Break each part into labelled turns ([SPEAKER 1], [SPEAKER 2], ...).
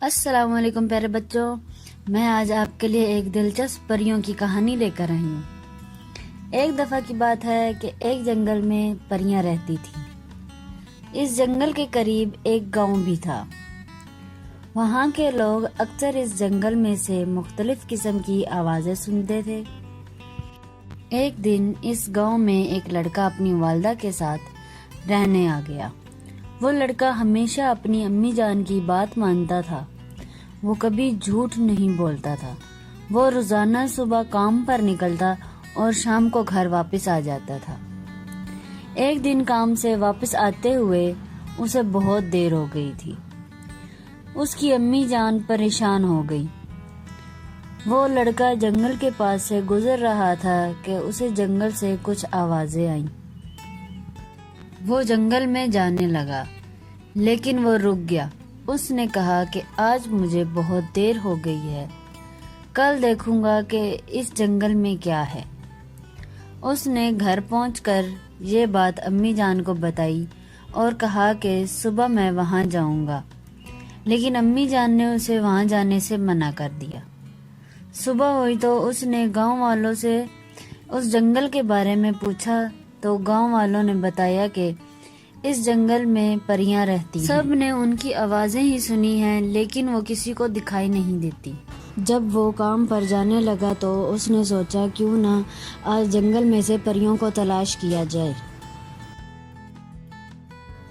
[SPEAKER 1] السلام علیکم پیارے بچوں، میں آج آپ کے لیے ایک دلچسپ پریوں کی کہانی لے کر آئی ہوں۔ ایک دفعہ کی بات ہے کہ ایک جنگل میں پریاں رہتی تھیں۔ اس جنگل کے قریب ایک گاؤں بھی تھا۔ وہاں کے لوگ اکثر اس جنگل میں سے مختلف قسم کی آوازیں سنتے تھے۔ ایک دن اس گاؤں میں ایک لڑکا اپنی والدہ کے ساتھ رہنے آ گیا۔ وہ لڑکا ہمیشہ اپنی امی جان کی بات مانتا تھا۔ وہ کبھی جھوٹ نہیں بولتا تھا۔ وہ روزانہ صبح کام پر نکلتا اور شام کو گھر واپس آ جاتا تھا۔ ایک دن کام سے واپس آتے ہوئے اسے بہت دیر ہو گئی تھی۔ اس کی امی جان پریشان ہو گئی۔ وہ لڑکا جنگل کے پاس سے گزر رہا تھا کہ اسے جنگل سے کچھ آوازیں آئیں۔ وہ جنگل میں جانے لگا، لیکن وہ رک گیا۔ اس نے کہا کہ آج مجھے بہت دیر ہو گئی ہے، کل دیکھوں گا کہ اس جنگل میں کیا ہے۔ اس نے گھر پہنچ کر یہ بات امی جان کو بتائی اور کہا کہ صبح میں وہاں جاؤں گا، لیکن امی جان نے اسے وہاں جانے سے منع کر دیا۔ صبح ہوئی تو اس نے گاؤں والوں سے اس جنگل کے بارے میں پوچھا تو گاؤں والوں نے بتایا کہ اس جنگل میں پریاں رہتی ہیں۔ سب نے ان کی آوازیں ہی سنی ہیں، لیکن وہ کسی کو دکھائی نہیں دیتی۔ جب وہ کام پر جانے لگا تو اس نے سوچا کیوں نہ آج جنگل میں سے پریوں کو تلاش کیا جائے۔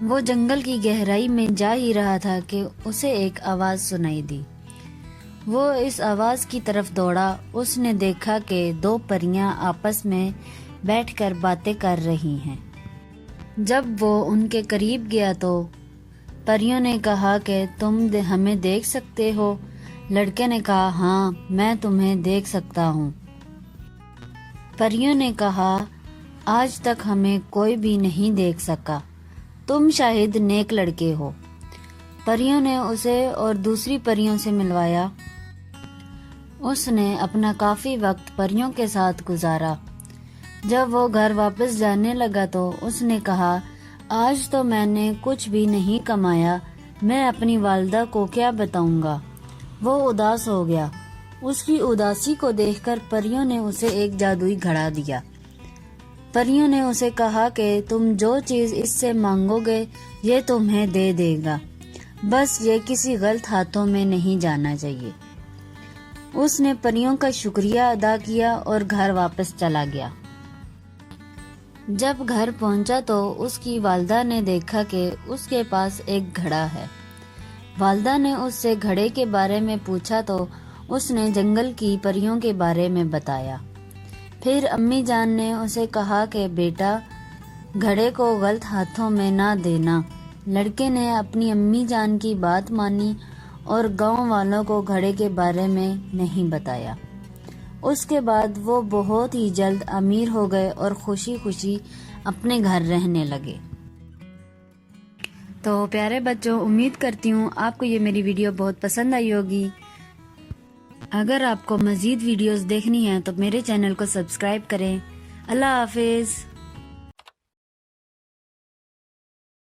[SPEAKER 1] وہ جنگل کی گہرائی میں جا ہی رہا تھا کہ اسے ایک آواز سنائی دی۔ وہ اس آواز کی طرف دوڑا۔ اس نے دیکھا کہ دو پریاں آپس میں بیٹھ کر باتیں کر رہی ہیں۔ جب وہ ان کے قریب گیا تو پریوں نے کہا کہ تم ہمیں دیکھ سکتے ہو؟ لڑکے نے کہا ہاں، میں تمہیں دیکھ سکتا ہوں۔ پریوں نے کہا آج تک ہمیں کوئی بھی نہیں دیکھ سکا، تم شاید نیک لڑکے ہو۔ پریوں نے اسے اور دوسری پریوں سے ملوایا۔ اس نے اپنا کافی وقت پریوں کے ساتھ گزارا۔ جب وہ گھر واپس جانے لگا تو اس نے کہا آج تو میں نے کچھ بھی نہیں کمایا، میں اپنی والدہ کو کیا بتاؤں گا۔ وہ اداس ہو گیا۔ اس کی اداسی کو دیکھ کر پریوں نے اسے ایک جادوئی گھڑا دیا۔ پریوں نے اسے کہا کہ تم جو چیز اس سے مانگو گے یہ تمہیں دے دے گا، بس یہ کسی غلط ہاتھوں میں نہیں جانا چاہیے۔ اس نے پریوں کا شکریہ ادا کیا اور گھر واپس چلا گیا۔ جب گھر پہنچا تو اس کی والدہ نے دیکھا کہ اس کے پاس ایک گھڑا ہے۔ والدہ نے اس سے گھڑے کے بارے میں پوچھا تو اس نے جنگل کی پریوں کے بارے میں بتایا۔ پھر امی جان نے اسے کہا کہ بیٹا، گھڑے کو غلط ہاتھوں میں نہ دینا۔ لڑکے نے اپنی امی جان کی بات مانی اور گاؤں والوں کو گھڑے کے بارے میں نہیں بتایا۔ اس کے بعد وہ بہت ہی جلد امیر ہو گئے اور خوشی خوشی اپنے گھر رہنے لگے۔ تو پیارے بچوں، امید کرتی ہوں آپ کو یہ میری ویڈیو بہت پسند آئی ہوگی۔ اگر آپ کو مزید ویڈیوز دیکھنی ہیں تو میرے چینل کو سبسکرائب کریں۔ اللہ حافظ۔